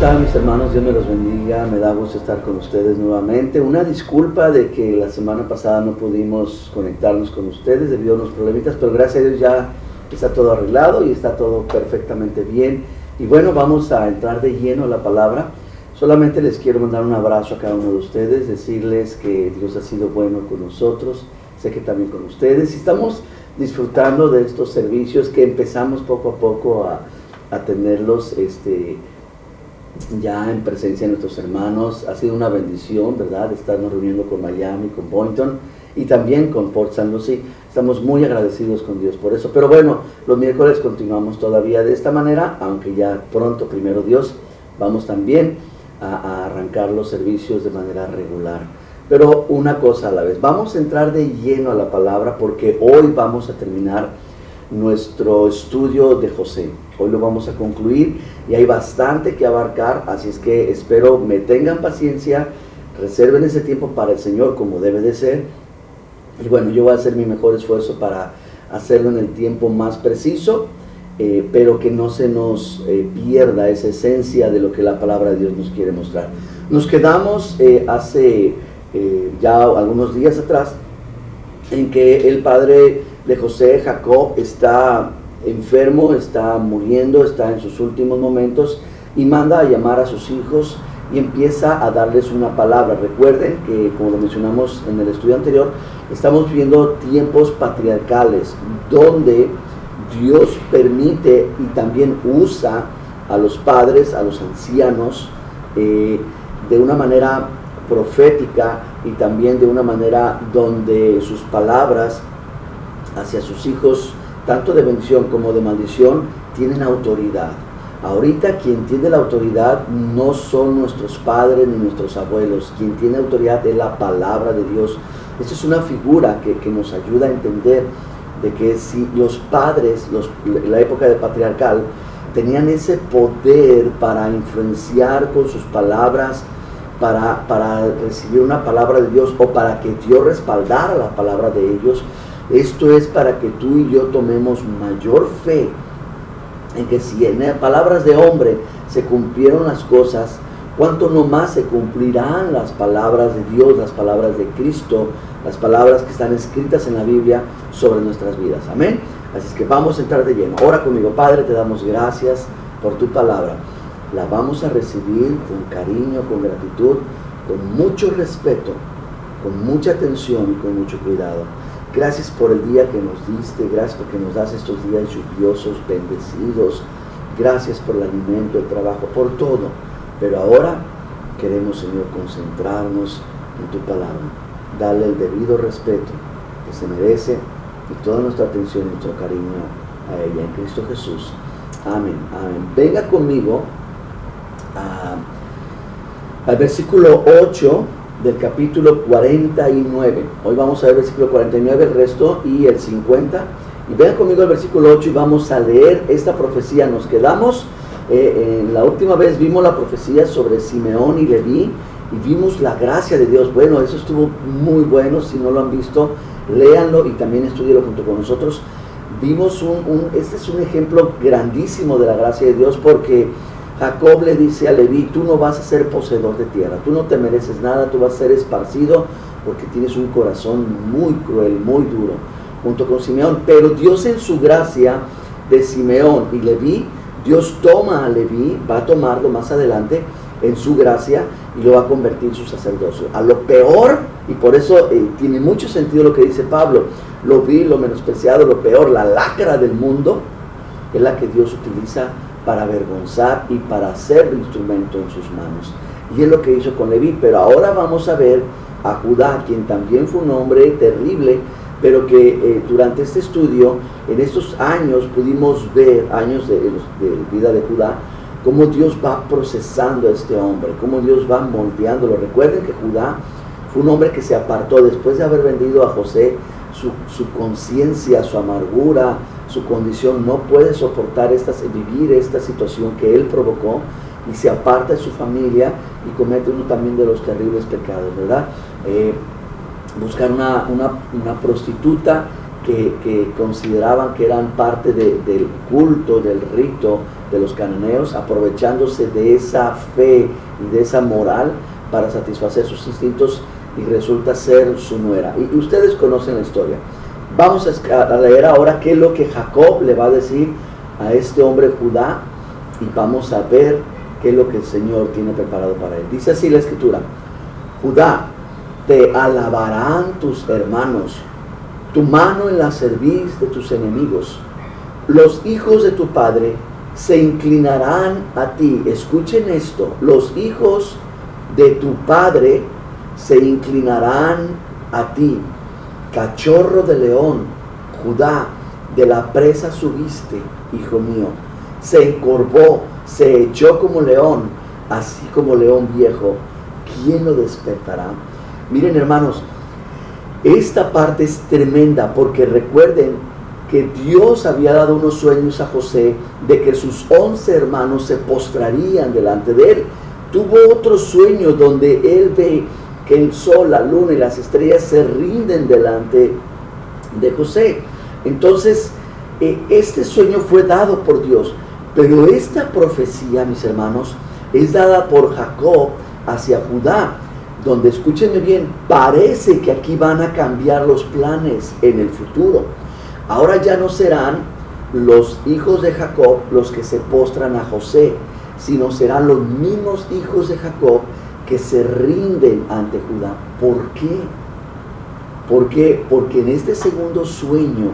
están mis hermanos? Dios me los bendiga, me da gusto estar con ustedes nuevamente. Una disculpa de que la semana pasada no pudimos conectarnos con ustedes debido a unos problemitas, pero gracias a Dios ya está todo arreglado y está todo perfectamente bien. Y bueno, vamos a entrar de lleno a la palabra. Solamente les quiero mandar un abrazo a cada uno de ustedes, decirles que Dios ha sido bueno con nosotros, sé que también con ustedes, y estamos disfrutando de estos servicios que empezamos poco a poco a tenerlos ya en presencia de nuestros hermanos. Ha sido una bendición, ¿verdad?, estarnos reuniendo con Miami, con Boynton y también con Port St. Lucie. Estamos muy agradecidos con Dios por eso. Pero bueno, los miércoles continuamos todavía de esta manera, aunque ya pronto, primero Dios, vamos también a arrancar los servicios de manera regular. Pero una cosa a la vez, vamos a entrar de lleno a la palabra porque hoy vamos a terminar nuestro estudio de José. Hoy lo vamos a concluir y hay bastante que abarcar, así es que espero me tengan paciencia, reserven ese tiempo para el Señor como debe de ser. Y bueno, yo voy a hacer mi mejor esfuerzo para hacerlo en el tiempo más preciso, pero que no se nos pierda esa esencia de lo que la palabra de Dios nos quiere mostrar. Nos quedamos hace ya algunos días atrás en que el padre de José, Jacob, está enfermo, está muriendo, está en sus últimos momentos y manda a llamar a sus hijos y empieza a darles una palabra. Recuerden que, como lo mencionamos en el estudio anterior, estamos viviendo tiempos patriarcales donde Dios permite y también usa a los padres, a los ancianos, de una manera profética y también de una manera donde sus palabras hacia sus hijos, tanto de bendición como de maldición, tienen autoridad. Ahorita quien tiene la autoridad no son nuestros padres ni nuestros abuelos, quien tiene autoridad es la palabra de Dios. Esta es una figura que nos ayuda a entender de que si los padres, en la época de patriarcal, tenían ese poder para influenciar con sus palabras, para recibir una palabra de Dios o para que Dios respaldara la palabra de ellos. Esto es para que tú y yo tomemos mayor fe en que si en palabras de hombre se cumplieron las cosas, cuánto no más se cumplirán las palabras de Dios, las palabras de Cristo, las palabras que están escritas en la Biblia sobre nuestras vidas. Amén. Así es que vamos a entrar de lleno. Ora conmigo. Padre, te damos gracias por tu palabra. La vamos a recibir con cariño, con gratitud, con mucho respeto, con mucha atención y con mucho cuidado. Gracias por el día que nos diste, gracias porque nos das estos días lluviosos, bendecidos. Gracias por el alimento, el trabajo, por todo. Pero ahora queremos, Señor, concentrarnos en tu palabra. Darle el debido respeto que se merece y toda nuestra atención y nuestro cariño a ella, en Cristo Jesús. Amén, amén. Venga conmigo al versículo 8 del capítulo 49. Hoy vamos a ver el versículo 49, el resto y el 50. Y vean conmigo el versículo 8 y vamos a leer esta profecía. Nos quedamos, la última vez vimos la profecía sobre Simeón y Leví y vimos la gracia de Dios. Bueno, eso estuvo muy bueno. Si no lo han visto, léanlo y también estúdielo junto con nosotros. Vimos este es un ejemplo grandísimo de la gracia de Dios, porque Jacob le dice a Leví: tú no vas a ser poseedor de tierra, tú no te mereces nada, tú vas a ser esparcido porque tienes un corazón muy cruel, muy duro, junto con Simeón. Pero Dios, en su gracia de Simeón y Leví, Dios toma a Leví, va a tomarlo más adelante en su gracia y lo va a convertir en su sacerdocio. A lo peor, y por eso tiene mucho sentido lo que dice Pablo, lo vil, lo menospreciado, lo peor, la lacra del mundo, es la que Dios utiliza para avergonzar y para hacer instrumento en sus manos. Y es lo que hizo con Leví. Pero ahora vamos a ver a Judá, quien también fue un hombre terrible, pero que durante este estudio, en estos años, pudimos ver, años de vida de Judá, cómo Dios va procesando a este hombre, cómo Dios va moldeándolo. Recuerden que Judá fue un hombre que se apartó después de haber vendido a José. Su conciencia, su amargura, su condición no puede soportar vivir esta situación que él provocó, y se aparta de su familia y comete uno también de los terribles pecados, ¿verdad? Buscar una prostituta que consideraban que eran parte del culto, del rito de los cananeos, aprovechándose de esa fe y de esa moral para satisfacer sus instintos, y resulta ser su nuera. Y ustedes conocen la historia. Vamos a leer ahora qué es lo que Jacob le va a decir a este hombre Judá, y vamos a ver qué es lo que el Señor tiene preparado para él. Dice así la Escritura: Judá, te alabarán tus hermanos, tu mano en la cerviz de tus enemigos. Los hijos de tu padre se inclinarán a ti. Escuchen esto: los hijos de tu padre se inclinarán a ti. Cachorro de león, Judá, de la presa subiste, hijo mío. Se encorvó, se echó como león, así como león viejo. ¿Quién lo despertará? Miren, hermanos, esta parte es tremenda, porque recuerden que Dios había dado unos sueños a José de que sus 11 hermanos se postrarían delante de él. Tuvo otro sueño donde él ve que el sol, la luna y las estrellas se rinden delante de José. Entonces, este sueño fue dado por Dios, pero esta profecía, mis hermanos, es dada por Jacob hacia Judá, donde, escúchenme bien, parece que aquí van a cambiar los planes en el futuro. Ahora ya no serán los hijos de Jacob los que se postran a José, sino serán los mismos hijos de Jacob que se rinden ante Judá. ¿Por qué? ¿Por qué? Porque en este segundo sueño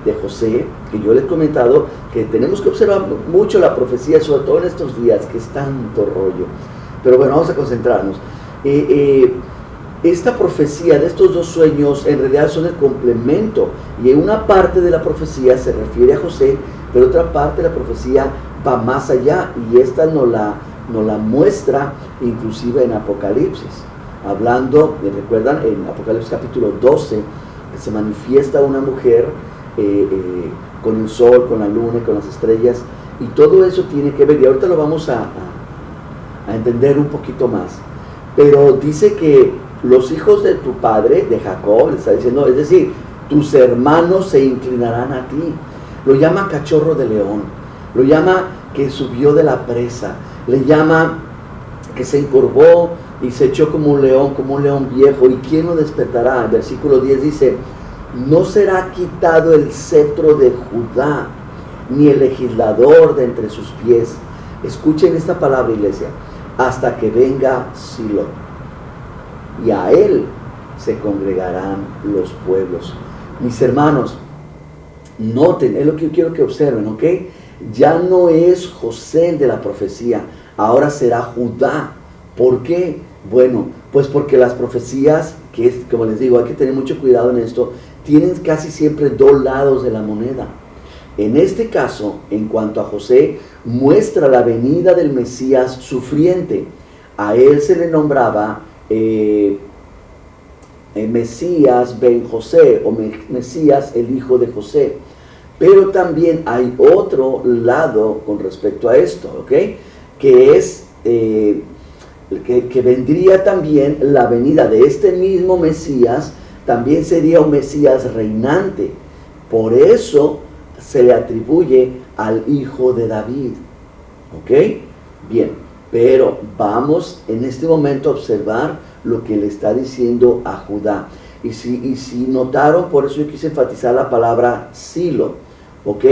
de José, que yo les he comentado, que tenemos que observar mucho la profecía, sobre todo en estos días, que es tanto rollo. Pero bueno, vamos a concentrarnos. Esta profecía de estos dos sueños en realidad son el complemento, y en una parte de la profecía se refiere a José, pero otra parte de la profecía va más allá, y esta nos la muestra inclusive en Apocalipsis, hablando, recuerdan, en Apocalipsis capítulo 12, que se manifiesta una mujer con el sol, con la luna y con las estrellas, y todo eso tiene que ver, y ahorita lo vamos a entender un poquito más. Pero dice que los hijos de tu padre, de Jacob, le está diciendo, es decir, tus hermanos se inclinarán a ti. Lo llama cachorro de león, lo llama que subió de la presa, le llama que se encorvó y se echó como un león viejo. ¿Y quién lo despertará? El versículo 10 dice: no será quitado el cetro de Judá, ni el legislador de entre sus pies. Escuchen esta palabra, iglesia: hasta que venga Silo, y a él se congregarán los pueblos. Mis hermanos, noten, es lo que yo quiero que observen, ¿ok? Ya no es José el de la profecía, ahora será Judá. ¿Por qué? Bueno, pues porque las profecías, que es, como les digo, hay que tener mucho cuidado en esto, tienen casi siempre dos lados de la moneda. En este caso, en cuanto a José, muestra la venida del Mesías sufriente. A él se le nombraba Mesías ben José, o Mesías el hijo de José. Pero también hay otro lado con respecto a esto, ¿ok? Que es que vendría también la venida de este mismo Mesías, también sería un Mesías reinante. Por eso se le atribuye al hijo de David, ¿ok? Bien, pero vamos en este momento a observar lo que le está diciendo a Judá. Y si notaron, por eso yo quise enfatizar la palabra Silo, ¿ok?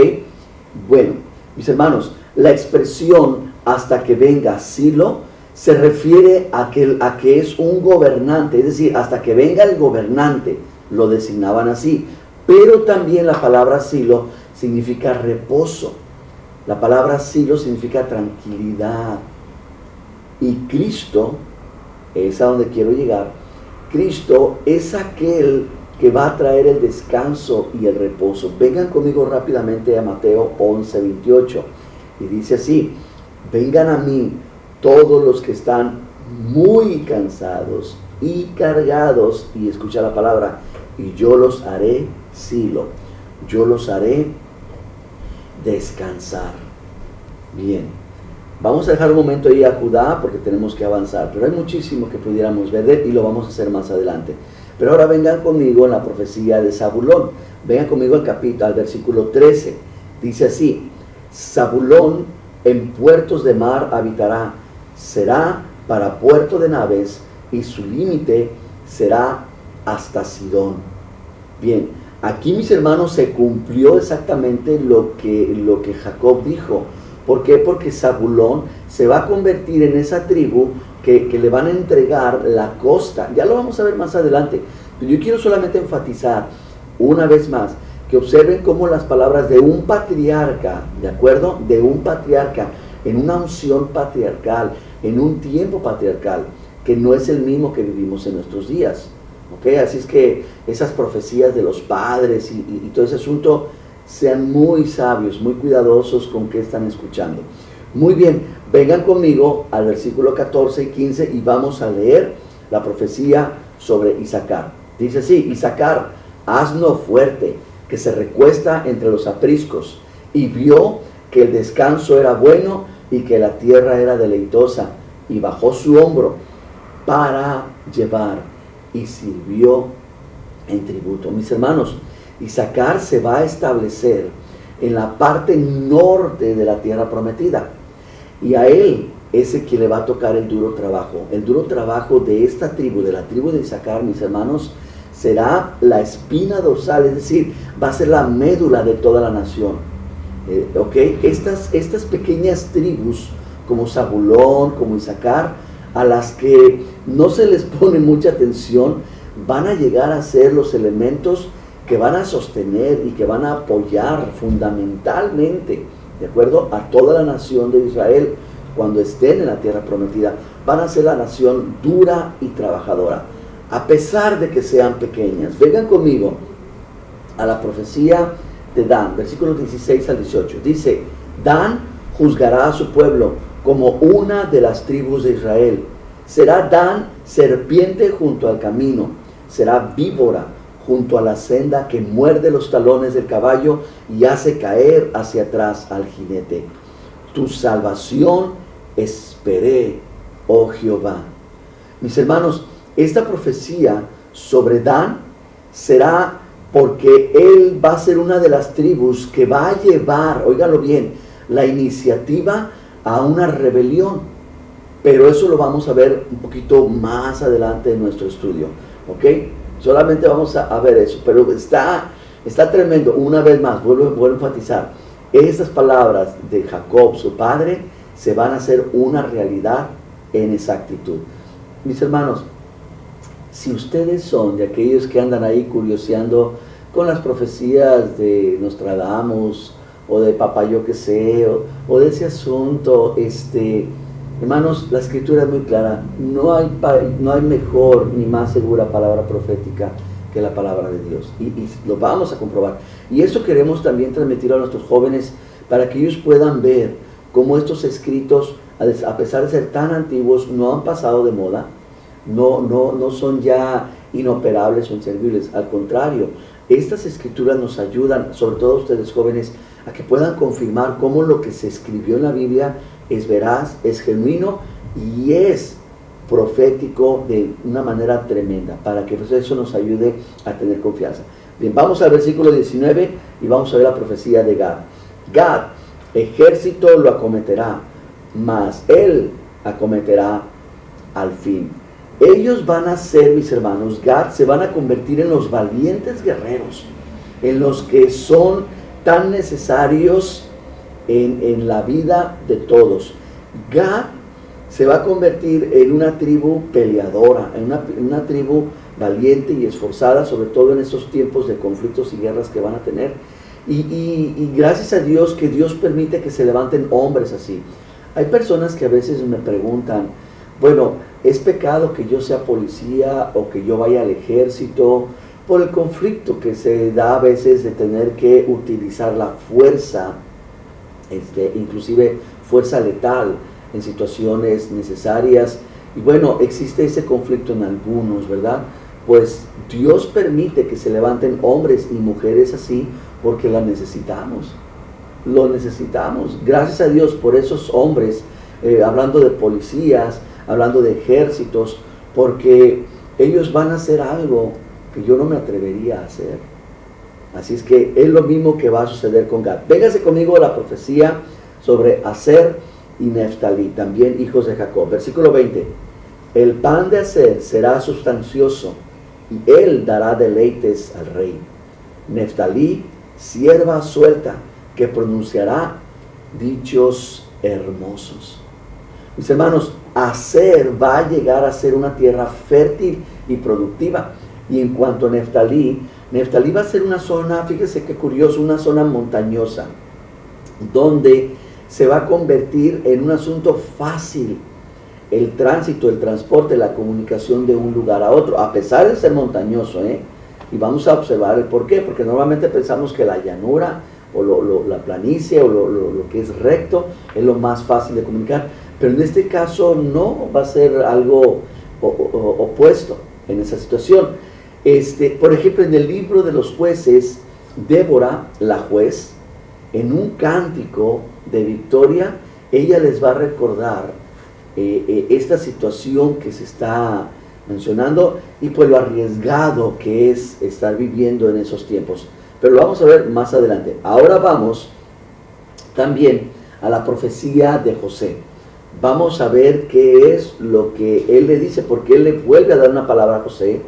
Bueno, mis hermanos, la expresión hasta que venga Silo se refiere a que es un gobernante, es decir, hasta que venga el gobernante, lo designaban así. Pero también la palabra Silo significa reposo. La palabra Silo significa tranquilidad. Y Cristo, es a donde quiero llegar, Cristo es aquel que va a traer el descanso y el reposo. Vengan conmigo rápidamente a Mateo 11:28, y dice así: vengan a mí todos los que están muy cansados y cargados, y escucha la palabra, y yo los haré Silo, yo los haré descansar. Bien, vamos a dejar un momento ahí a Judá porque tenemos que avanzar, pero hay muchísimo que pudiéramos ver y lo vamos a hacer más adelante. Pero ahora vengan conmigo en la profecía de Zabulón. Vengan conmigo al versículo 13. Dice así: Zabulón en puertos de mar habitará, será para puerto de naves, y su límite será hasta Sidón. Bien, aquí, mis hermanos, se cumplió exactamente lo que Jacob dijo. ¿Por qué? Porque Zabulón se va a convertir en esa tribu que le van a entregar la costa. Ya lo vamos a ver más adelante. Pero yo quiero solamente enfatizar una vez más que observen cómo las palabras de un patriarca, ¿de acuerdo? De un patriarca, en una unción patriarcal, en un tiempo patriarcal, que no es el mismo que vivimos en nuestros días. ¿Ok? Así es que esas profecías de los padres y todo ese asunto, sean muy sabios, muy cuidadosos con qué están escuchando. Muy bien, vengan conmigo al versículo 14 y 15 y vamos a leer la profecía sobre Isacar. Dice así: Isacar, asno fuerte, que se recuesta entre los apriscos, y vio que el descanso era bueno y que la tierra era deleitosa, y bajó su hombro para llevar, y sirvió en tributo. Mis hermanos, Isacar se va a establecer en la parte norte de la tierra prometida, y a él es el que le va a tocar el duro trabajo. El duro trabajo de esta tribu, de la tribu de Isacar, mis hermanos, será la espina dorsal, es decir, va a ser la médula de toda la nación. Estas pequeñas tribus, como Zabulón, como Isacar, a las que no se les pone mucha atención, van a llegar a ser los elementos que van a sostener y que van a apoyar fundamentalmente, de acuerdo, a toda la nación de Israel cuando estén en la tierra prometida. Van a ser la nación dura y trabajadora, a pesar de que sean pequeñas. Vengan conmigo a la profecía de Dan, versículos 16 al 18. Dice: Dan juzgará a su pueblo como una de las tribus de Israel. Será Dan serpiente junto al camino, será víbora junto a la senda que muerde los talones del caballo y hace caer hacia atrás al jinete. Tu salvación esperé, oh Jehová. Mis hermanos, esta profecía sobre Dan será porque él va a ser una de las tribus que va a llevar, óiganlo bien, la iniciativa a una rebelión. Pero eso lo vamos a ver un poquito más adelante en nuestro estudio, ¿ok? Solamente vamos a ver eso, pero está tremendo. Una vez más, vuelvo a enfatizar, estas palabras de Jacob, su padre, se van a hacer una realidad en exactitud. Mis hermanos, si ustedes son de aquellos que andan ahí curioseando con las profecías de Nostradamus, o de papá yo que sé, o de ese asunto, hermanos, la escritura es muy clara. No hay mejor ni más segura palabra profética que la palabra de Dios. Y lo vamos a comprobar. Y eso queremos también transmitir a nuestros jóvenes, para que ellos puedan ver cómo estos escritos, a pesar de ser tan antiguos, no han pasado de moda, no son ya inoperables o inservibles. Al contrario, estas escrituras nos ayudan, sobre todo ustedes jóvenes, a que puedan confirmar cómo lo que se escribió en la Biblia es veraz, es genuino y es profético de una manera tremenda, para que eso nos ayude a tener confianza. Bien, vamos al versículo 19 y vamos a ver la profecía de Gad. Gad, ejército lo acometerá, mas él acometerá al fin. Ellos van a ser, mis hermanos, Gad, se van a convertir en los valientes guerreros, en los que son tan necesarios en la vida de todos. Gad se va a convertir en una tribu peleadora, en una tribu valiente y esforzada, sobre todo en estos tiempos de conflictos y guerras que van a tener. Y gracias a Dios que Dios permite que se levanten hombres así. Hay personas que a veces me preguntan, bueno, ¿es pecado que yo sea policía o que yo vaya al ejército? Por el conflicto que se da a veces de tener que utilizar la fuerza, inclusive fuerza letal en situaciones necesarias. Y bueno, existe ese conflicto en algunos, ¿verdad? Pues Dios permite que se levanten hombres y mujeres así porque la necesitamos. Lo necesitamos. Gracias a Dios por esos hombres, hablando de policías, hablando de ejércitos, porque ellos van a hacer algo que yo no me atrevería a hacer. Así es que es lo mismo que va a suceder con Gad. Véngase conmigo a la profecía sobre Aser y Neftalí, también hijos de Jacob. Versículo 20. El pan de Aser será sustancioso, y él dará deleites al rey. Neftalí, sierva suelta, que pronunciará dichos hermosos. Mis hermanos, Aser va a llegar a ser una tierra fértil y productiva. Y en cuanto a Neftalí, Neftalí va a ser una zona, fíjese qué curioso, una zona montañosa, donde se va a convertir en un asunto fácil el tránsito, el transporte, la comunicación de un lugar a otro, a pesar de ser montañoso, y vamos a observar el por qué, porque normalmente pensamos que la llanura o la planicie o lo que es recto es lo más fácil de comunicar, pero en este caso no, va a ser algo opuesto en esa situación. Por ejemplo, en el libro de los jueces, Débora, la juez, en un cántico de victoria, ella les va a recordar esta situación que se está mencionando y pues lo arriesgado que es estar viviendo en esos tiempos. Pero lo vamos a ver más adelante. Ahora vamos también a la profecía de José. Vamos a ver qué es lo que él le dice, porque él le vuelve a dar una palabra a José,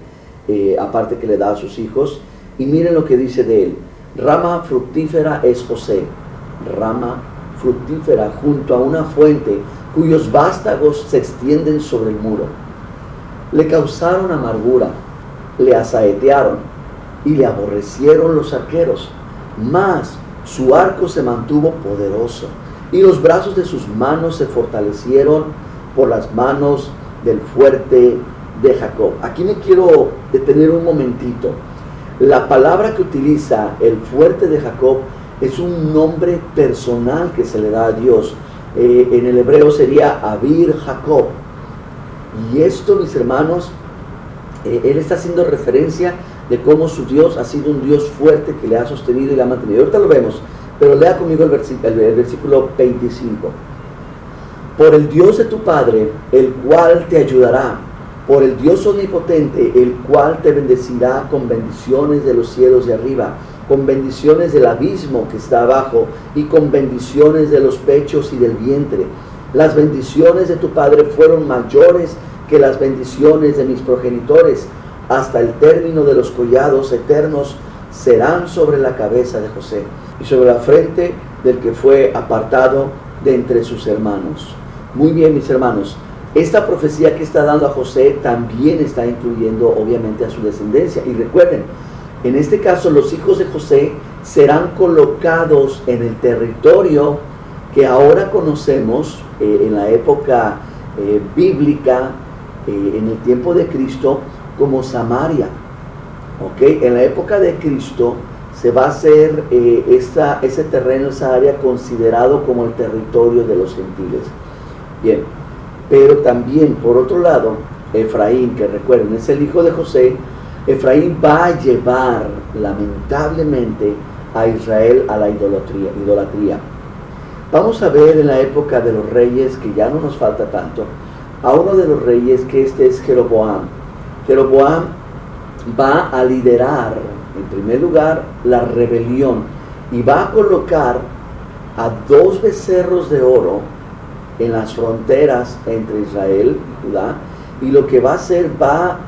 aparte que le da a sus hijos. Y miren lo que dice de él. Rama fructífera es José, rama fructífera junto a una fuente cuyos vástagos se extienden sobre el muro. Le causaron amargura, le asaetearon y le aborrecieron los arqueros, mas su arco se mantuvo poderoso y los brazos de sus manos se fortalecieron por las manos del fuerte de Jacob. Aquí me quiero detener un momentito. La palabra que utiliza el fuerte de Jacob es un nombre personal que se le da a Dios. En el hebreo sería Abir Jacob. Y esto, mis hermanos, él está haciendo referencia de cómo su Dios ha sido un Dios fuerte que le ha sostenido y le ha mantenido. Ahorita lo vemos, pero lea conmigo el versículo 25. Por el Dios de tu Padre, el cual te ayudará, por el Dios omnipotente, el cual te bendecirá con bendiciones de los cielos de arriba, con bendiciones del abismo que está abajo y con bendiciones de los pechos y del vientre. Las bendiciones de tu Padre fueron mayores que las bendiciones de mis progenitores. Hasta el término de los collados eternos serán sobre la cabeza de José y sobre la frente del que fue apartado de entre sus hermanos. Muy bien, mis hermanos. Esta profecía que está dando a José también está incluyendo obviamente a su descendencia. Y recuerden, en este caso los hijos de José serán colocados en el territorio que ahora conocemos en la época bíblica, en el tiempo de Cristo, como Samaria. ¿Okay? En la época de Cristo se va a hacer ese terreno, esa área considerado como el territorio de los gentiles. Bien, pero también por otro lado, Efraín, que recuerden, es el hijo de José. Efraín va a llevar lamentablemente a Israel a la idolatría. Vamos a ver en la época de los reyes, que ya no nos falta tanto, a uno de los reyes, que es Jeroboam. Jeroboam va a liderar, en primer lugar, la rebelión y va a colocar a 2 becerros de oro en las fronteras entre Israel y Judá, y lo que va a hacer, va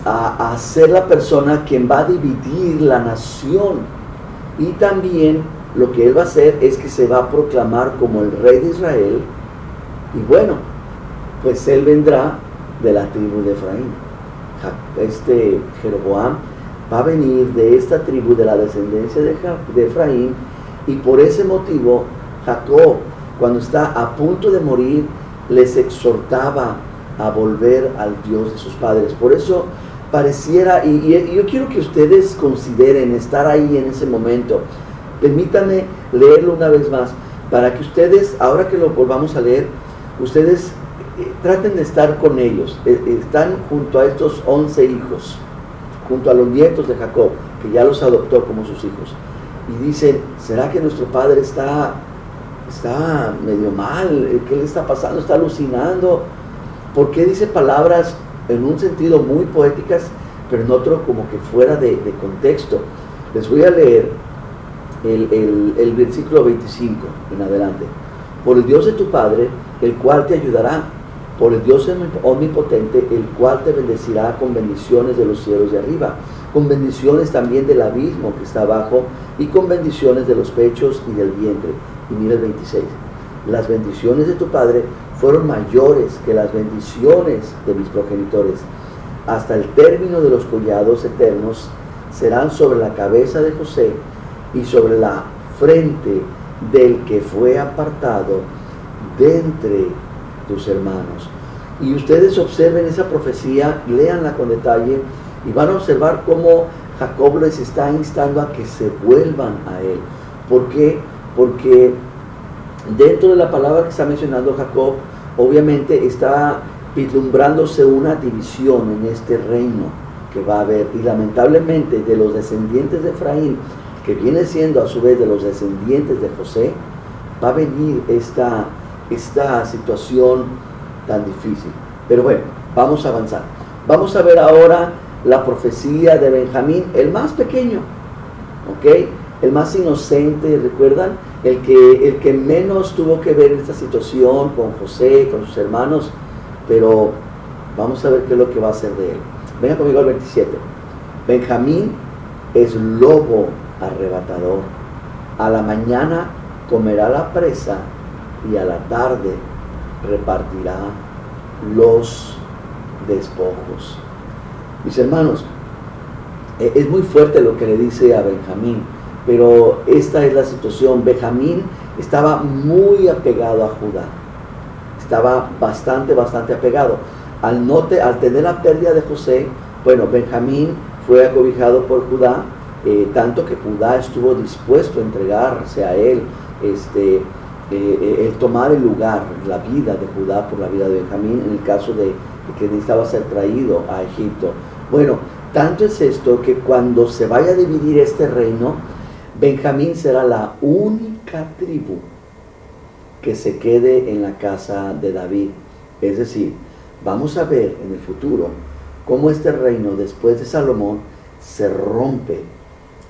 a ser la persona quien va a dividir la nación. Y también lo que él va a hacer es que se va a proclamar como el rey de Israel, y bueno, pues él vendrá de la tribu de Efraín. Jeroboam va a venir de esta tribu, de la descendencia de Efraín, y por ese motivo Jacob, cuando está a punto de morir, les exhortaba a volver al Dios de sus padres. Por eso pareciera, y yo quiero que ustedes consideren estar ahí en ese momento. Permítanme leerlo una vez más, para que ustedes, ahora que lo volvamos a leer, ustedes traten de estar con ellos. Están junto a estos 11 hijos, junto a los nietos de Jacob, que ya los adoptó como sus hijos, y dicen: ¿será que nuestro padre está medio mal? ¿Qué le está pasando? ¿Está alucinando? ¿Por qué dice palabras en un sentido muy poéticas, pero en otro como que fuera de contexto. Les voy a leer el versículo 25 en adelante. Por el Dios de tu Padre, el cual te ayudará, por el Dios omnipotente, el cual te bendecirá con bendiciones de los cielos de arriba, con bendiciones también del abismo que está abajo, y con bendiciones de los pechos y del vientre. Y mira el 26. Las bendiciones de tu Padre fueron mayores que las bendiciones de mis progenitores. Hasta el término de los collados eternos serán sobre la cabeza de José y sobre la frente del que fue apartado de entre tus hermanos. Y ustedes observen esa profecía, léanla con detalle y van a observar cómo Jacob les está instando a que se vuelvan a él. ¿Por qué? Porque dentro de la palabra que está mencionando Jacob, obviamente está vislumbrándose una división en este reino que va a haber, y lamentablemente de los descendientes de Efraín, que viene siendo a su vez de los descendientes de José, va a venir esta situación tan difícil. Pero bueno, vamos a avanzar. Vamos a ver ahora la profecía de Benjamín, el más pequeño, ¿ok? El más inocente, ¿recuerdan? El que menos tuvo que ver en esta situación con José, con sus hermanos, pero vamos a ver qué es lo que va a hacer de él. Venga conmigo al 27. Benjamín es lobo arrebatador. A la mañana comerá la presa y a la tarde repartirá los despojos. Mis hermanos, es muy fuerte lo que le dice a Benjamín, pero esta es la situación. Benjamín estaba muy apegado a Judá, estaba bastante apegado. Al tener la pérdida de José, bueno, Benjamín fue acobijado por Judá, tanto que Judá estuvo dispuesto a entregarse a él, el tomar el lugar, la vida de Judá por la vida de Benjamín, en el caso de que necesitaba ser traído a Egipto. Bueno, tanto es esto que cuando se vaya a dividir este reino, Benjamín será la única tribu que se quede en la casa de David. Es decir, vamos a ver en el futuro cómo este reino después de Salomón se rompe,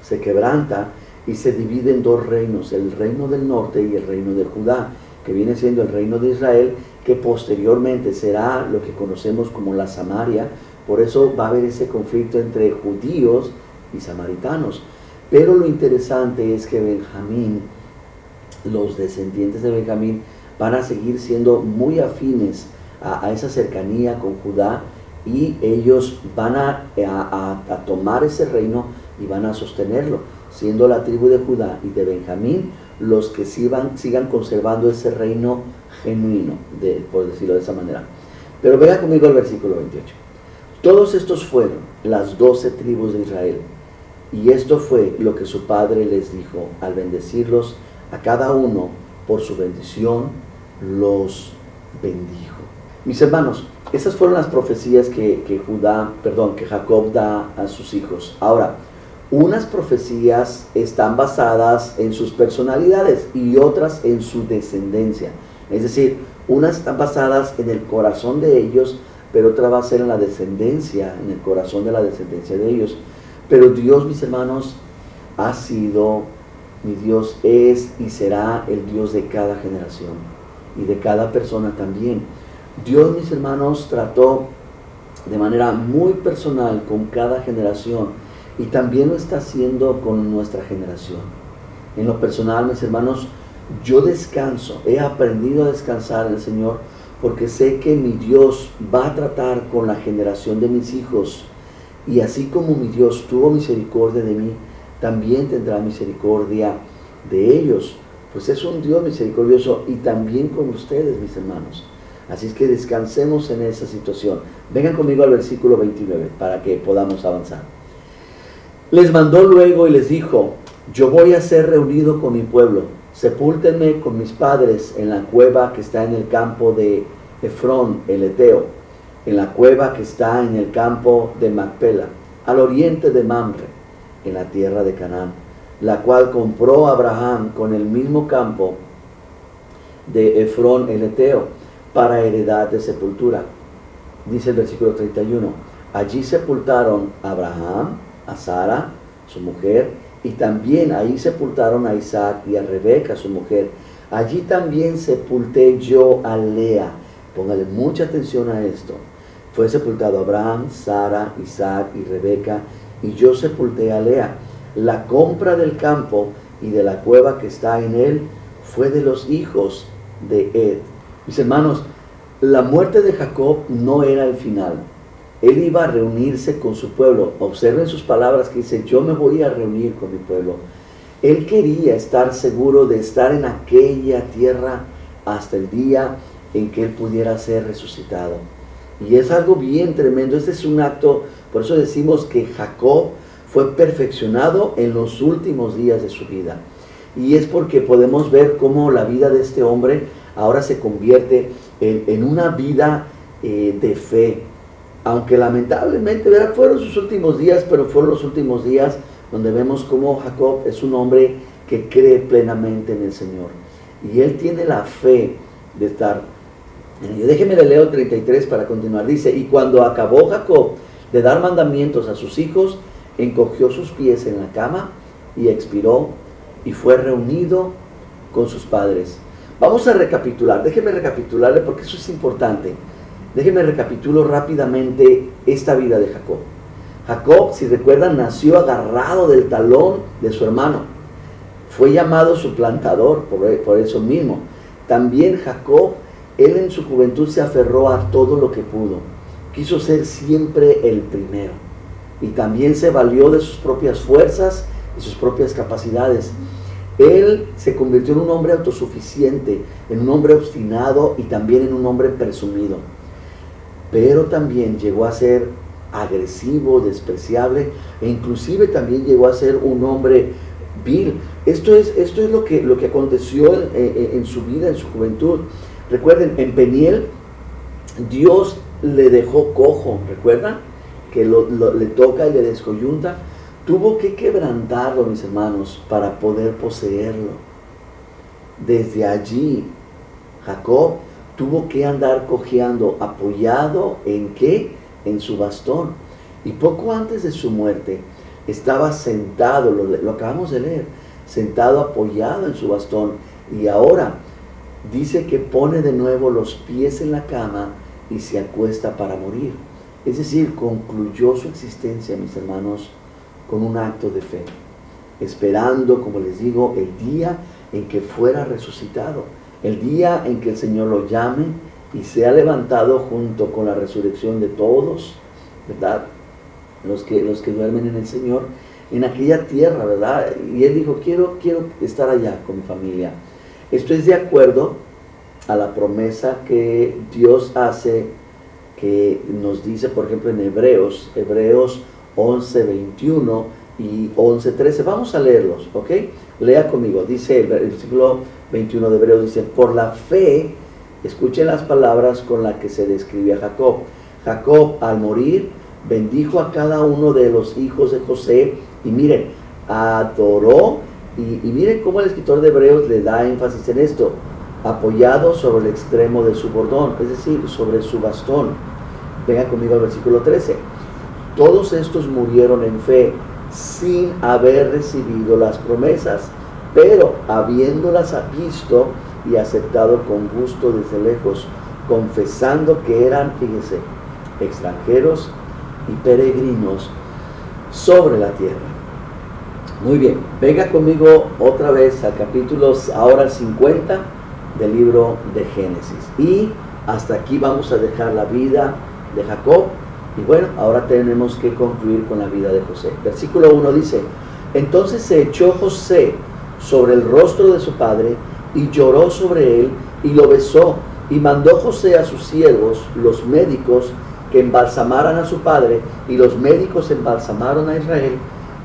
se quebranta y se divide en dos reinos, el reino del norte y el reino de Judá, que viene siendo el reino de Israel, que posteriormente será lo que conocemos como la Samaria. Por eso va a haber ese conflicto entre judíos y samaritanos. Pero lo interesante es que Benjamín, los descendientes de Benjamín, van a seguir siendo muy afines a esa cercanía con Judá, y ellos van a tomar ese reino y van a sostenerlo, siendo la tribu de Judá y de Benjamín los que sigan conservando ese reino genuino, por decirlo de esa manera. Pero vea conmigo el versículo 28. Todos estos fueron las 12 tribus de Israel, y esto fue lo que su padre les dijo al bendecirlos a cada uno por su bendición, los bendijo. Mis hermanos, esas fueron las profecías que Jacob da a sus hijos. Ahora, unas profecías están basadas en sus personalidades y otras en su descendencia. Es decir, unas están basadas en el corazón de ellos, pero otra va a ser en la descendencia, en el corazón de la descendencia de ellos. Pero Dios, mis hermanos, ha sido, mi Dios es y será el Dios de cada generación y de cada persona también. Dios, mis hermanos, trató de manera muy personal con cada generación, y también lo está haciendo con nuestra generación. En lo personal, mis hermanos, yo descanso, he aprendido a descansar en el Señor, porque sé que mi Dios va a tratar con la generación de mis hijos, y así como mi Dios tuvo misericordia de mí, también tendrá misericordia de ellos, pues es un Dios misericordioso, y también con ustedes, mis hermanos. Así es que descansemos en esa situación. Vengan conmigo al versículo 29 para que podamos avanzar. Les mandó luego y les dijo: yo voy a ser reunido con mi pueblo, sepúltenme con mis padres en la cueva que está en el campo de Efrón el Eteo, en la cueva que está en el campo de Macpela, al oriente de Mamre, en la tierra de Canaán, la cual compró Abraham con el mismo campo de Efrón el Eteo, para heredad de sepultura. dice el versículo 31, allí sepultaron a Abraham, a Sara, su mujer, y también ahí sepultaron a Isaac y a Rebeca, su mujer. Allí también sepulté yo a Lea. Póngale mucha atención a esto. Fue sepultado Abraham, Sara, Isaac y Rebeca, y yo sepulté a Lea. La compra del campo y de la cueva que está en él fue de los hijos de Ed. Mis hermanos, la muerte de Jacob no era el final. Él iba a reunirse con su pueblo. Observen sus palabras que dice, yo me voy a reunir con mi pueblo. Él quería estar seguro de estar en aquella tierra hasta el día en que él pudiera ser resucitado. Y es algo bien tremendo. Este es un acto, por eso decimos que Jacob fue perfeccionado en los últimos días de su vida. Y es porque podemos ver cómo la vida de este hombre ahora se convierte en una vida de fe. Aunque lamentablemente, ¿verdad?, fueron sus últimos días, pero fueron los últimos días donde vemos cómo Jacob es un hombre que cree plenamente en el Señor. Y él tiene la fe de estar en ello. Déjeme le leo el 33 para continuar. Dice, y cuando acabó Jacob de dar mandamientos a sus hijos, encogió sus pies en la cama y expiró y fue reunido con sus padres. Vamos a recapitular. Déjeme recapitularle porque eso es importante. Déjenme recapitulo rápidamente esta vida de Jacob. Jacob, si recuerdan, nació agarrado del talón de su hermano. Fue llamado suplantador por eso mismo. También Jacob, él en su juventud se aferró a todo lo que pudo. Quiso ser siempre el primero. Y también se valió de sus propias fuerzas y sus propias capacidades. Él se convirtió en un hombre autosuficiente, en un hombre obstinado y también en un hombre presumido. Pero también llegó a ser agresivo, despreciable, e inclusive también llegó a ser un hombre vil. Esto es lo que aconteció en su vida, en su juventud. Recuerden, en Peniel, Dios le dejó cojo, ¿recuerdan? Que le toca y le descoyunta. Tuvo que quebrantarlo, mis hermanos, para poder poseerlo. Desde allí, Jacob tuvo que andar cojeando, apoyado ¿en qué? En su bastón. Y poco antes de su muerte, estaba sentado, lo acabamos de leer, sentado apoyado en su bastón. Y ahora dice que pone de nuevo los pies en la cama y se acuesta para morir. Es decir, concluyó su existencia, mis hermanos, con un acto de fe, esperando, como les digo, el día en que fuera resucitado, el día en que el Señor lo llame y sea levantado junto con la resurrección de todos, ¿verdad? Los que duermen en el Señor, en aquella tierra, ¿verdad? Y él dijo, quiero estar allá con mi familia. Esto es de acuerdo a la promesa que Dios hace, que nos dice, por ejemplo, en Hebreos 11:21 y 11:13. Vamos a leerlos, ¿ok? Lea conmigo. Dice el versículo 21 de Hebreos, dice, por la fe, escuchen las palabras con las que se describe a Jacob. Jacob, al morir, bendijo a cada uno de los hijos de José, y miren, adoró, y miren cómo el escritor de Hebreos le da énfasis en esto, apoyado sobre el extremo de su bordón, es decir, sobre su bastón. Venga conmigo al versículo 13. Todos estos murieron en fe, sin haber recibido las promesas, pero habiéndolas visto y aceptado con gusto desde lejos, confesando que eran, fíjense, extranjeros y peregrinos sobre la tierra. Muy bien, venga conmigo otra vez al capítulo ahora 50 del libro de Génesis. Y hasta aquí vamos a dejar la vida de Jacob. Y bueno, ahora tenemos que concluir con la vida de José. Versículo 1 dice, entonces se echó José sobre el rostro de su padre y lloró sobre él y lo besó. Y mandó José a sus siervos, los médicos, que embalsamaran a su padre, y los médicos embalsamaron a Israel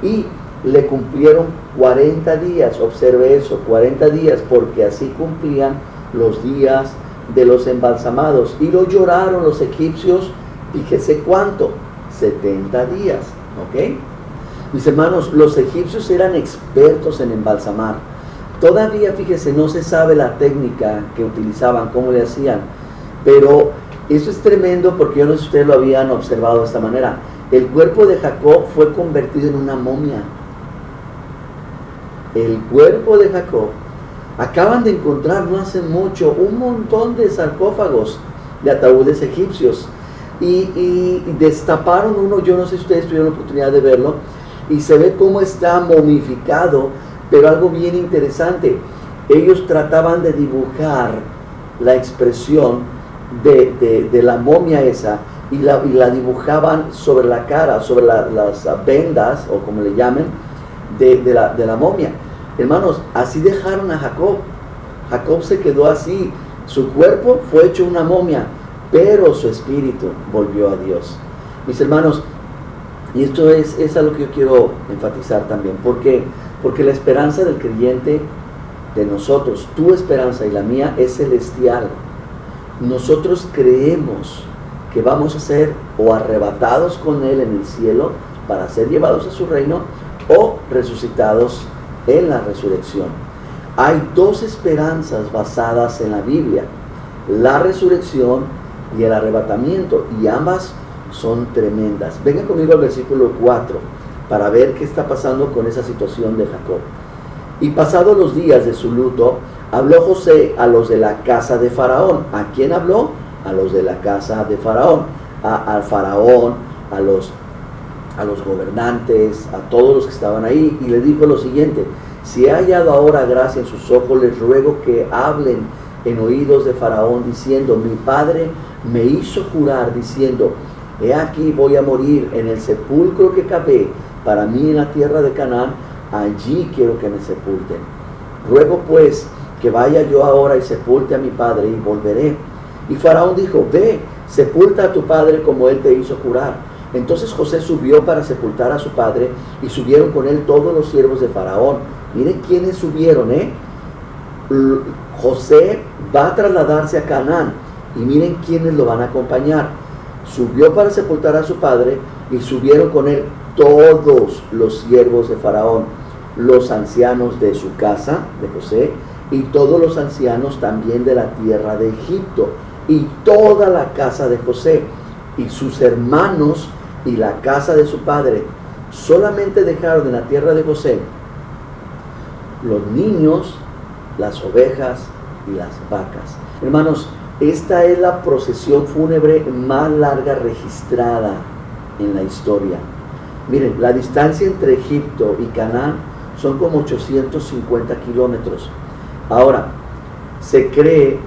y le cumplieron 40 días. Observe eso, 40 días, porque así cumplían los días de los embalsamados. Y lo lloraron los egipcios, fíjese cuánto, 70 días, ¿ok? Mis hermanos, los egipcios eran expertos en embalsamar. Todavía, fíjese, no se sabe la técnica que utilizaban, cómo le hacían, pero Eso es tremendo porque yo no sé si ustedes lo habían observado de esta manera. El cuerpo de Jacob fue convertido en una momia. El cuerpo de Jacob. Acaban de encontrar no hace mucho un montón de sarcófagos de ataúdes egipcios. Y destaparon uno, yo no sé si ustedes tuvieron la oportunidad de verlo, y se ve cómo está momificado, pero algo bien interesante. Ellos trataban de dibujar la expresión de la momia esa, y la dibujaban sobre la cara, sobre las vendas, o como le llamen, de la momia. Hermanos, así dejaron a Jacob. Jacob se quedó así. Su cuerpo fue hecho una momia, pero su espíritu volvió a Dios. Mis hermanos, y esto es algo que yo quiero enfatizar también. ¿Por qué? Porque la esperanza del creyente, de nosotros, tu esperanza y la mía, es celestial. Nosotros creemos que vamos a ser o arrebatados con Él en el cielo para ser llevados a su reino, o resucitados en la resurrección. Hay dos esperanzas basadas en la Biblia: la resurrección y el arrebatamiento, y ambas son tremendas. Venga conmigo al versículo 4 para ver qué está pasando con esa situación de Jacob. Y pasados los días de su luto, habló José a los de la casa de Faraón. ¿A quién habló? A los de la casa de Faraón. Al Faraón, a los gobernantes, a todos los que estaban ahí, y le dijo lo siguiente: si he hallado ahora gracia en sus ojos, les ruego que hablen en oídos de Faraón, diciendo: mi padre me hizo jurar, diciendo: he aquí voy a morir en el sepulcro que cavé para mí en la tierra de Canaán, allí quiero que me sepulten. Ruego pues que vaya yo ahora y sepulte a mi padre, y volveré. Y Faraón dijo: ve, sepulta a tu padre como él te hizo jurar. Entonces José subió para sepultar a su padre, y subieron con él todos los siervos de Faraón. Miren quiénes subieron, José va a trasladarse a Canaán, y miren quiénes lo van a acompañar. Subió para sepultar a su padre, y subieron con él todos los siervos de Faraón, los ancianos de su casa, de José, y todos los ancianos también de la tierra de Egipto, y toda la casa de José, y sus hermanos, y la casa de su padre. Solamente dejaron en la tierra de José los niños, las ovejas y las vacas. Hermanos, esta es la procesión fúnebre más larga registrada en la historia. Miren, la distancia entre Egipto y Canaán son como 850 kilómetros. Ahora, se cree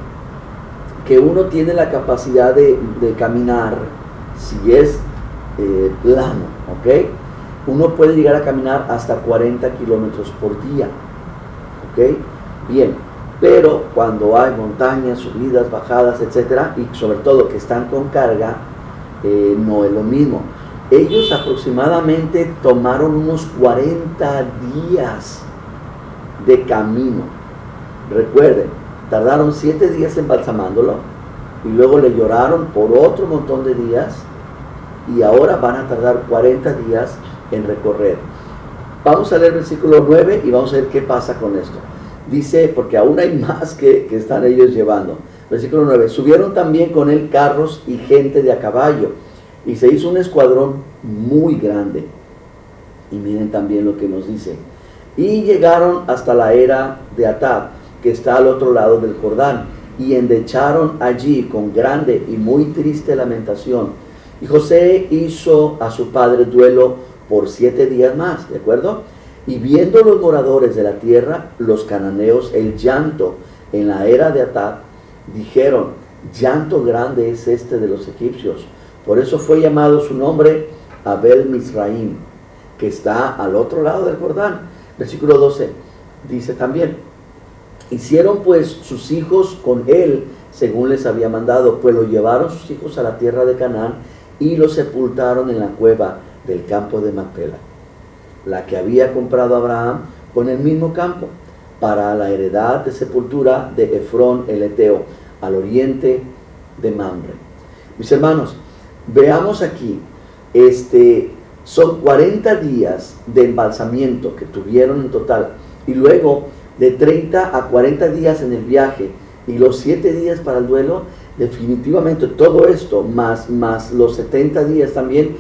que uno tiene la capacidad de caminar, si es plano, ¿ok? Uno puede llegar a caminar hasta 40 kilómetros por día, ¿ok? Bien, pero cuando hay montañas, subidas, bajadas, etcétera, y sobre todo que están con carga, no es lo mismo. Ellos aproximadamente tomaron unos 40 días de camino. Recuerden, tardaron 7 días embalsamándolo, y luego le lloraron por otro montón de días, y ahora van a tardar 40 días en recorrer. Vamos a leer el versículo 9 y vamos a ver qué pasa con esto. Dice, porque aún hay más que están ellos llevando. Versículo 9: subieron también con él carros y gente de a caballo, y se hizo un escuadrón muy grande. Y miren también lo que nos dice: y llegaron hasta la era de Atad, que está al otro lado del Jordán, y endecharon allí con grande y muy triste lamentación. Y José hizo a su padre duelo por 7 días más, ¿de acuerdo? Y viendo los moradores de la tierra, los cananeos, el llanto en la era de Atad, dijeron: llanto grande es este de los egipcios. Por eso fue llamado su nombre Abel Misraim, que está al otro lado del Jordán. Versículo 12 dice también: hicieron pues sus hijos con él según les había mandado, pues lo llevaron sus hijos a la tierra de Canaán, y lo sepultaron en la cueva del campo de Macpela, la que había comprado Abraham con el mismo campo, para la heredad de sepultura de Efrón el Eteo, al oriente de Mamre. Mis hermanos, veamos aquí, son 40 días de embalsamiento que tuvieron en total, y luego de 30 a 40 días en el viaje, y los 7 días para el duelo. definitivamente todo esto, más los 70 días también,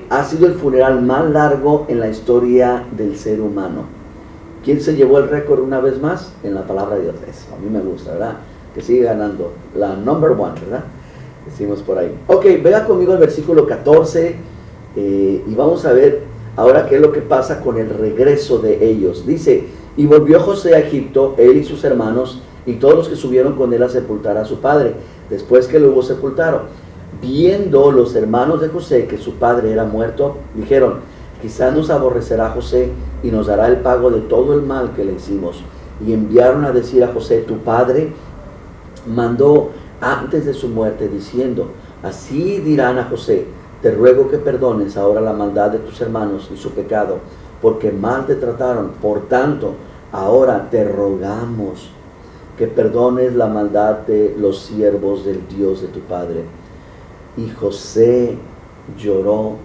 ha sido el funeral más largo en la historia del ser humano. ¿Quién se llevó el récord una vez más? En la palabra de Dios. Eso, a mí me gusta, ¿verdad? Que sigue ganando. La number one, ¿verdad? Decimos por ahí. Ok, vea conmigo el versículo 14 y vamos a ver ahora qué es lo que pasa con el regreso de ellos. Dice, y volvió José a Egipto, él y sus hermanos, y todos los que subieron con él a sepultar a su padre, después que lo hubo sepultado. Viendo los hermanos de José que su padre era muerto, dijeron, quizá nos aborrecerá José y nos dará el pago de todo el mal que le hicimos. Y enviaron a decir a José, tu padre mandó antes de su muerte, diciendo, así dirán a José, te ruego que perdones ahora la maldad de tus hermanos y su pecado, porque mal te trataron. Por tanto, ahora te rogamos que perdones la maldad de los siervos del Dios de tu padre. Y José lloró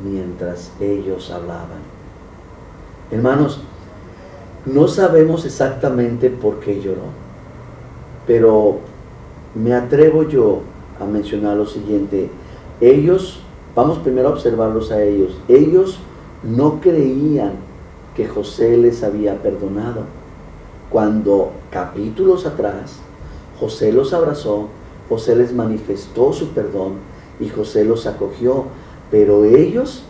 mientras ellos hablaban. Hermanos, no sabemos exactamente por qué lloró, pero me atrevo yo a mencionar lo siguiente. Ellos, vamos primero a observarlos a ellos. Ellos no creían que José les había perdonado. Cuando capítulos atrás José los abrazó, José les manifestó su perdón y José los acogió, pero ellos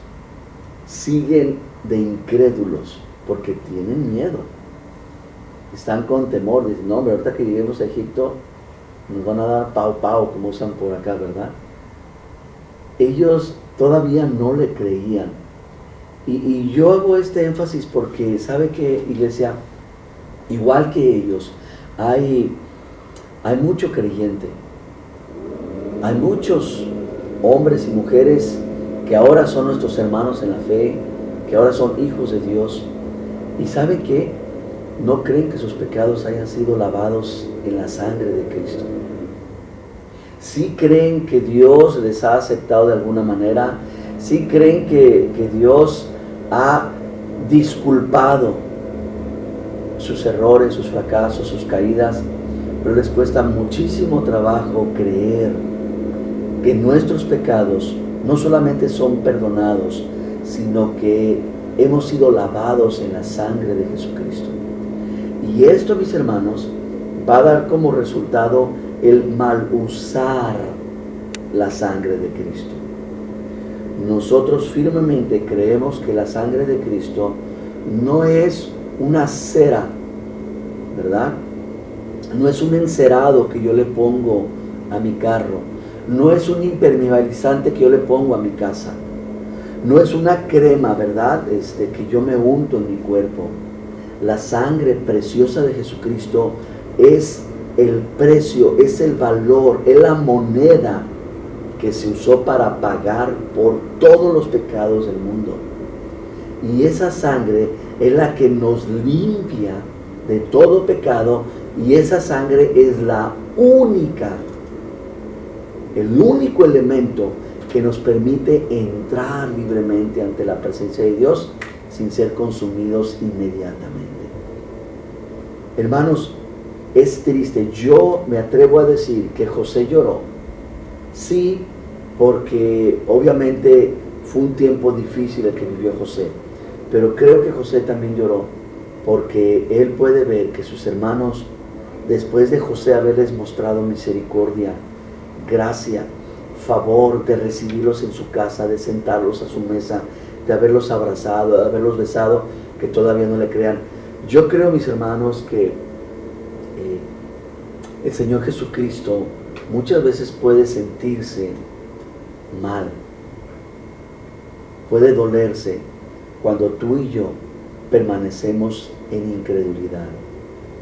siguen de incrédulos porque tienen miedo, están con temor, dicen, no, pero ahorita que lleguemos a Egipto nos van a dar pau como usan por acá, ¿verdad? Ellos todavía no le creían, y yo hago este énfasis porque sabe que, iglesia, igual que ellos, hay mucho creyente, hay muchos hombres y mujeres que ahora son nuestros hermanos en la fe, que ahora son hijos de Dios, y ¿sabe qué? No creen que sus pecados hayan sido lavados en la sangre de Cristo. Sí creen que Dios les ha aceptado de alguna manera, sí creen que Dios ha disculpado sus errores, sus fracasos, sus caídas, pero les cuesta muchísimo trabajo creer que nuestros pecados no solamente son perdonados, sino que hemos sido lavados en la sangre de Jesucristo. Y esto, mis hermanos, va a dar como resultado el mal usar la sangre de Cristo. Nosotros firmemente creemos que la sangre de Cristo no es una cera, ¿verdad? No es un encerado que yo le pongo a mi carro, no es un impermeabilizante que yo le pongo a mi casa, no es una crema, ¿verdad? Que yo me unto en mi cuerpo. La sangre preciosa de Jesucristo es el precio, es el valor, es la moneda que se usó para pagar por todos los pecados del mundo. Y esa sangre es la que nos limpia de todo pecado, y esa sangre es el único elemento que nos permite entrar libremente ante la presencia de Dios sin ser consumidos inmediatamente. Hermanos, es triste. Yo me atrevo a decir que José lloró. Sí, porque obviamente fue un tiempo difícil el que vivió José, pero creo que José también lloró porque él puede ver que sus hermanos, después de José haberles mostrado misericordia, gracia, favor, de recibirlos en su casa, de sentarlos a su mesa, de haberlos abrazado, de haberlos besado, que todavía no le crean. Yo creo, mis hermanos, que el Señor Jesucristo muchas veces puede sentirse mal, puede dolerse cuando tú y yo permanecemos en incredulidad,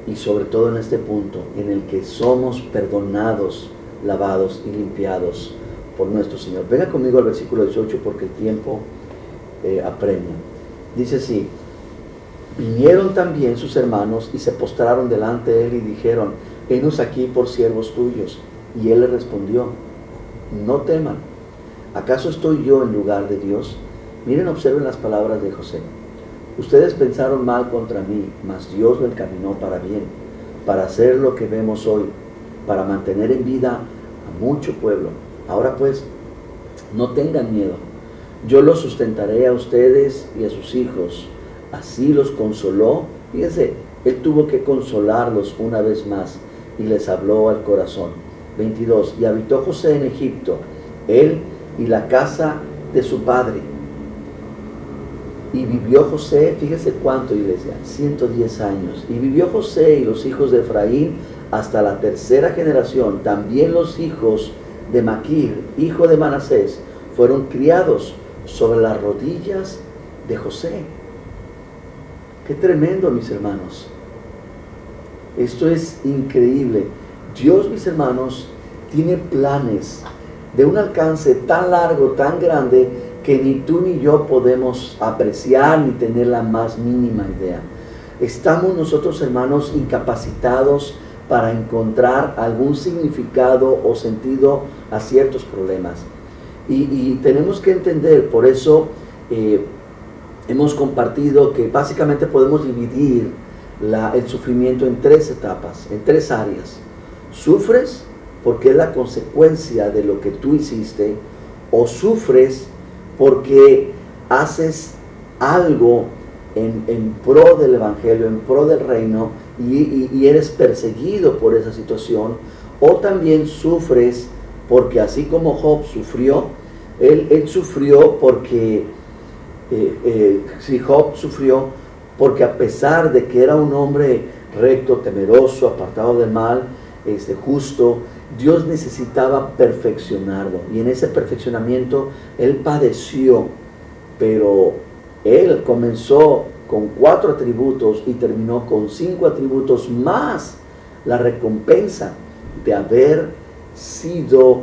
y sobre todo en este punto en el que somos perdonados, lavados y limpiados por nuestro Señor. Venga conmigo al versículo 18 porque el tiempo apremia. Dice así: vinieron también sus hermanos y se postraron delante de él y dijeron, henos aquí por siervos tuyos. Y él les respondió, no teman, ¿acaso estoy yo en lugar de Dios? Miren, observen las palabras de José. Ustedes pensaron mal contra mí, mas Dios lo encaminó para bien, para hacer lo que vemos hoy. para mantener en vida a mucho pueblo. Ahora pues, no tengan miedo. Yo los sustentaré a ustedes y a sus hijos. Así los consoló. Fíjense, él tuvo que consolarlos una vez más y les habló al corazón. 22. Y habitó José en Egipto, él y la casa de su padre. Y vivió José, fíjese cuánto, iglesia, 110 años. Y vivió José y los hijos de Efraín hasta la tercera generación. También los hijos de Maquir, hijo de Manasés, fueron criados sobre las rodillas de José. Qué tremendo, mis hermanos. Esto es increíble. Dios, mis hermanos, tiene planes de un alcance tan largo, tan grande, que ni tú ni yo podemos apreciar ni tener la más mínima idea. Estamos nosotros, hermanos, incapacitados para encontrar algún significado o sentido a ciertos problemas. Y tenemos que entender, por eso hemos compartido que básicamente podemos dividir el sufrimiento en tres etapas, en tres áreas. Sufres porque es la consecuencia de lo que tú hiciste, o sufres porque haces algo en pro del Evangelio, en pro del reino, y eres perseguido por esa situación, o también sufres porque así como Job sufrió, él sufrió porque, Job sufrió porque a pesar de que era un hombre recto, temeroso, apartado del mal, justo, Dios necesitaba perfeccionarlo, y en ese perfeccionamiento él padeció, pero él comenzó con 4 atributos y terminó con 5 atributos más la recompensa de haber sido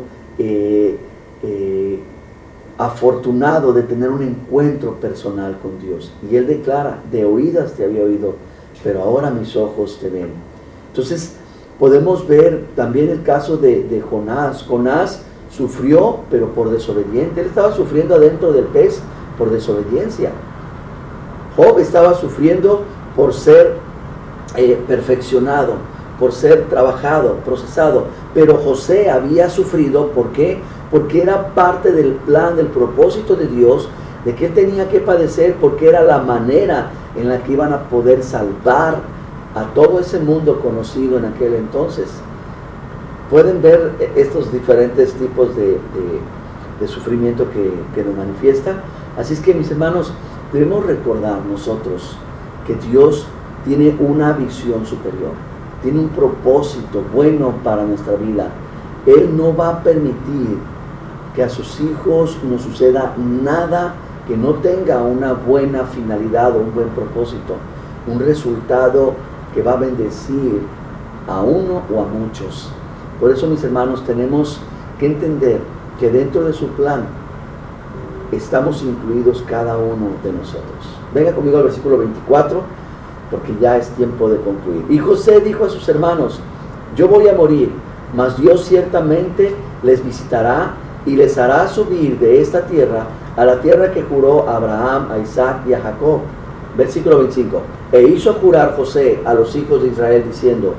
afortunado de tener un encuentro personal con Dios. Y él declara: de oídas te había oído, pero ahora mis ojos te ven. Entonces podemos ver también el caso de Jonás. Jonás sufrió, pero por desobediente. Él estaba sufriendo adentro del pez por desobediencia. Job estaba sufriendo por ser perfeccionado, por ser trabajado, procesado. Pero José había sufrido, ¿por qué? Porque era parte del plan, del propósito de Dios, de que él tenía que padecer, porque era la manera en la que iban a poder salvar a todo ese mundo conocido en aquel entonces. Pueden ver estos diferentes tipos de sufrimiento que nos manifiesta. Así es que, mis hermanos, debemos recordar nosotros que Dios tiene una visión superior, tiene un propósito bueno para nuestra vida. Él no va a permitir que a sus hijos nos suceda nada que no tenga una buena finalidad o un buen propósito, un resultado que va a bendecir a uno o a muchos. Por eso, mis hermanos, tenemos que entender que dentro de su plan estamos incluidos cada uno de nosotros. Venga conmigo al versículo 24, porque ya es tiempo de concluir. Y José dijo a sus hermanos: yo voy a morir, mas Dios ciertamente les visitará y les hará subir de esta tierra a la tierra que juró a Abraham, a Isaac y a Jacob. Versículo 25. E hizo jurar José a los hijos de Israel diciendo: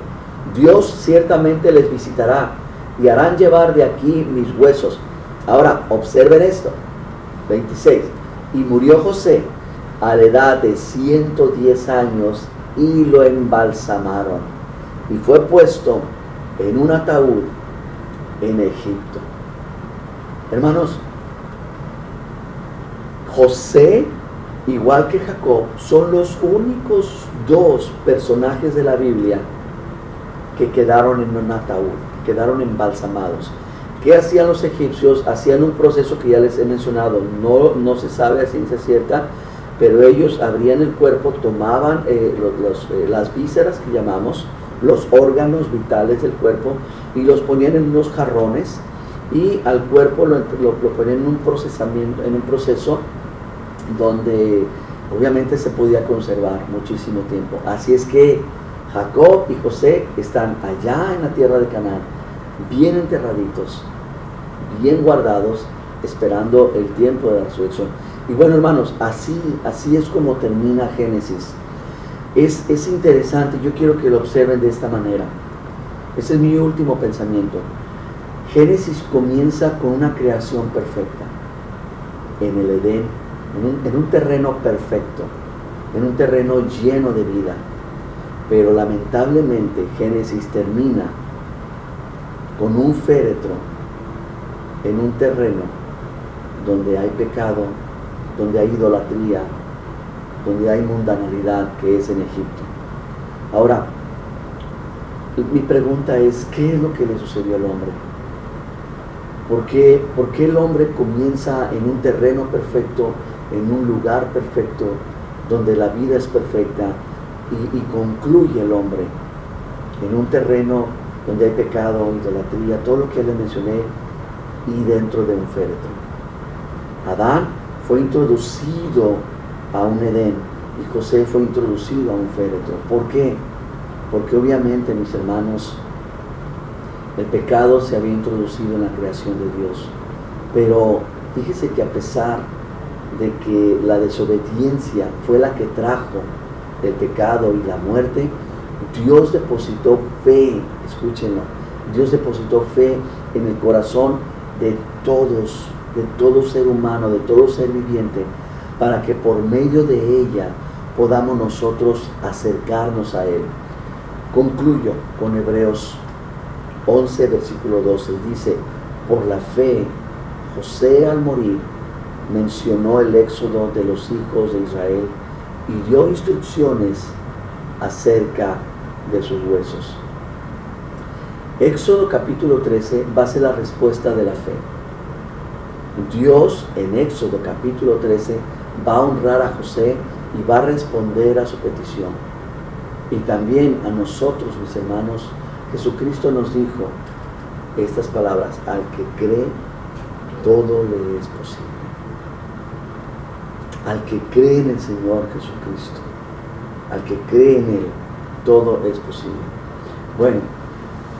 Dios ciertamente les visitará y harán llevar de aquí mis huesos. Ahora, observen esto. 26. Y murió José a la edad de 110 años y lo embalsamaron, y fue puesto en un ataúd en Egipto. Hermanos, José, igual que Jacob, son los únicos 2 personajes de la Biblia que quedaron en un ataúd, quedaron embalsamados. ¿Qué hacían los egipcios? Hacían un proceso que ya les he mencionado, no se sabe a ciencia cierta, pero ellos abrían el cuerpo, tomaban las vísceras que llamamos, los órganos vitales del cuerpo, y los ponían en unos jarrones, y al cuerpo lo ponían en un procesamiento, en un proceso donde obviamente se podía conservar muchísimo tiempo. Así es que Jacob y José están allá en la tierra de Canaán, bien enterraditos, bien guardados, esperando el tiempo de la resurrección. Y bueno, hermanos, así es como termina Génesis. Es interesante, yo quiero que lo observen de esta manera. Ese es mi último pensamiento. Génesis comienza con una creación perfecta, en el Edén, en un terreno perfecto, en un terreno lleno de vida. Pero lamentablemente Génesis termina con un féretro en un terreno donde hay pecado, donde hay idolatría, donde hay mundanalidad, que es en Egipto. Ahora, mi pregunta es, ¿qué es lo que le sucedió al hombre? ¿Por qué el hombre comienza en un terreno perfecto, en un lugar perfecto, donde la vida es perfecta, y concluye el hombre en un terreno donde hay pecado, idolatría, todo lo que le mencioné, y dentro de un féretro? Adán fue introducido a un Edén y José fue introducido a un féretro. ¿Por qué? Porque obviamente, mis hermanos, el pecado se había introducido en la creación de Dios. Pero fíjese que a pesar de que la desobediencia fue la que trajo el pecado y la muerte, Dios depositó fe, escúchenlo, Dios depositó fe en el corazón de todos, de todo ser humano, de todo ser viviente, para que por medio de ella podamos nosotros acercarnos a Él. Concluyo con Hebreos 11, versículo 12, dice: por la fe, José al morir mencionó el éxodo de los hijos de Israel y dio instrucciones acerca de sus huesos. Éxodo capítulo 13 va a ser la respuesta de la fe. Dios en Éxodo capítulo 13 va a honrar a José y va a responder a su petición. Y también a nosotros, mis hermanos, Jesucristo nos dijo estas palabras: al que cree, todo le es posible. Al que cree en el Señor Jesucristo, al que cree en Él, todo es posible. Bueno,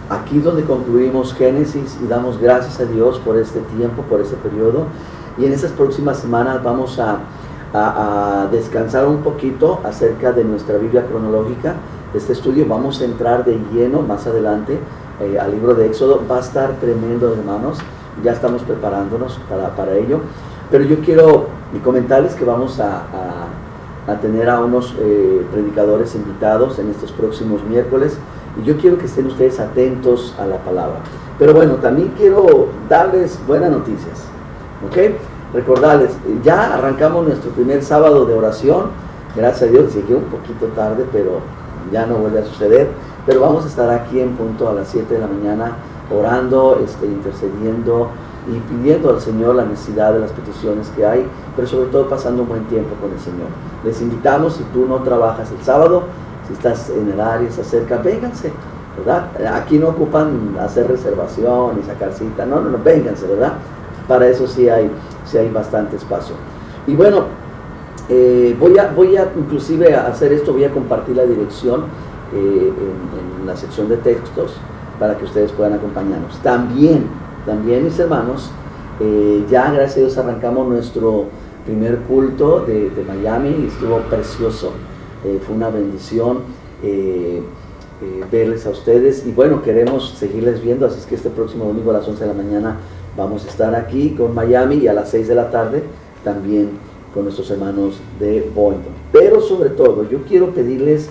aquí es donde concluimos Génesis y damos gracias a Dios por este tiempo, por este periodo. Y en estas próximas semanas vamos a descansar un poquito acerca de nuestra Biblia cronológica. Este estudio vamos a entrar de lleno más adelante al libro de Éxodo. Va a estar tremendo, hermanos. Ya estamos preparándonos para ello. Pero yo quiero comentarles que vamos a tener a unos predicadores invitados en estos próximos miércoles. Y yo quiero que estén ustedes atentos a la palabra. Pero bueno, también quiero darles buenas noticias. ¿Ok? Recordarles, ya arrancamos nuestro primer sábado de oración. Gracias a Dios, llegué un poquito tarde, pero ya no vuelve a suceder. Pero vamos a estar aquí en punto a las 7 de la mañana orando, intercediendo y pidiendo al Señor la necesidad de las peticiones que hay, pero sobre todo pasando un buen tiempo con el Señor. Les invitamos, si tú no trabajas el sábado, si estás en el área, se acerca, vénganse, ¿verdad? Aquí no ocupan hacer reservación y sacar cita, no, vénganse, ¿verdad? Para eso sí hay bastante espacio. Y bueno, voy a inclusive hacer esto, voy a compartir la dirección en la sección de textos para que ustedes puedan acompañarnos. También mis hermanos, ya gracias a Dios arrancamos nuestro primer culto de Miami y estuvo precioso. Fue una bendición verles a ustedes y bueno, queremos seguirles viendo, así es que este próximo domingo a las 11 de la mañana vamos a estar aquí con Miami y a las 6 de la tarde también con nuestros hermanos de Boynton. Pero sobre todo yo quiero pedirles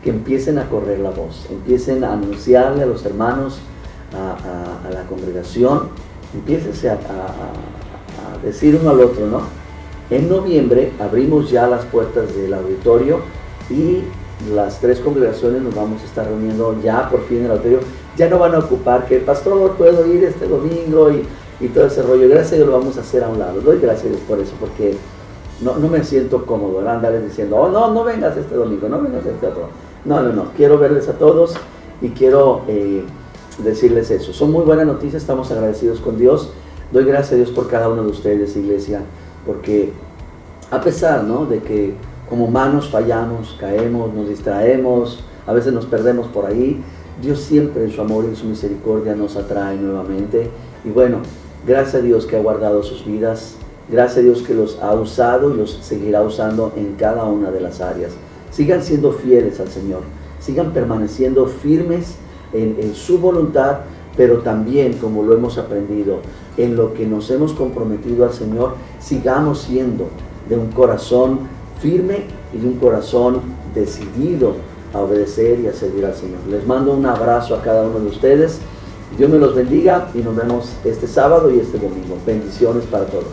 que empiecen a correr la voz, empiecen a anunciarle a los hermanos, a la congregación, empiecen a decir uno al otro, ¿no? En noviembre abrimos ya las puertas del auditorio y las 3 congregaciones nos vamos a estar reuniendo ya por fin en el auditorio. Ya no van a ocupar que el pastor puedo ir este domingo y todo ese rollo. Gracias a Dios lo vamos a hacer a un lado. Doy gracias a Dios por eso, porque no me siento cómodo, ¿verdad? Andarles diciendo, oh no vengas este domingo, no vengas este otro. No, quiero verles a todos y quiero decirles eso. Son muy buenas noticias, estamos agradecidos con Dios. Doy gracias a Dios por cada uno de ustedes, iglesia, porque a pesar, ¿no?, de que como humanos fallamos, caemos, nos distraemos, a veces nos perdemos por ahí, Dios siempre en su amor y en su misericordia nos atrae nuevamente. Y bueno, gracias a Dios que ha guardado sus vidas, gracias a Dios que los ha usado y los seguirá usando en cada una de las áreas. Sigan siendo fieles al Señor, sigan permaneciendo firmes en su voluntad, pero también, como lo hemos aprendido, en lo que nos hemos comprometido al Señor, sigamos siendo de un corazón firme y de un corazón decidido a obedecer y a servir al Señor. Les mando un abrazo a cada uno de ustedes. Dios me los bendiga y nos vemos este sábado y este domingo. Bendiciones para todos.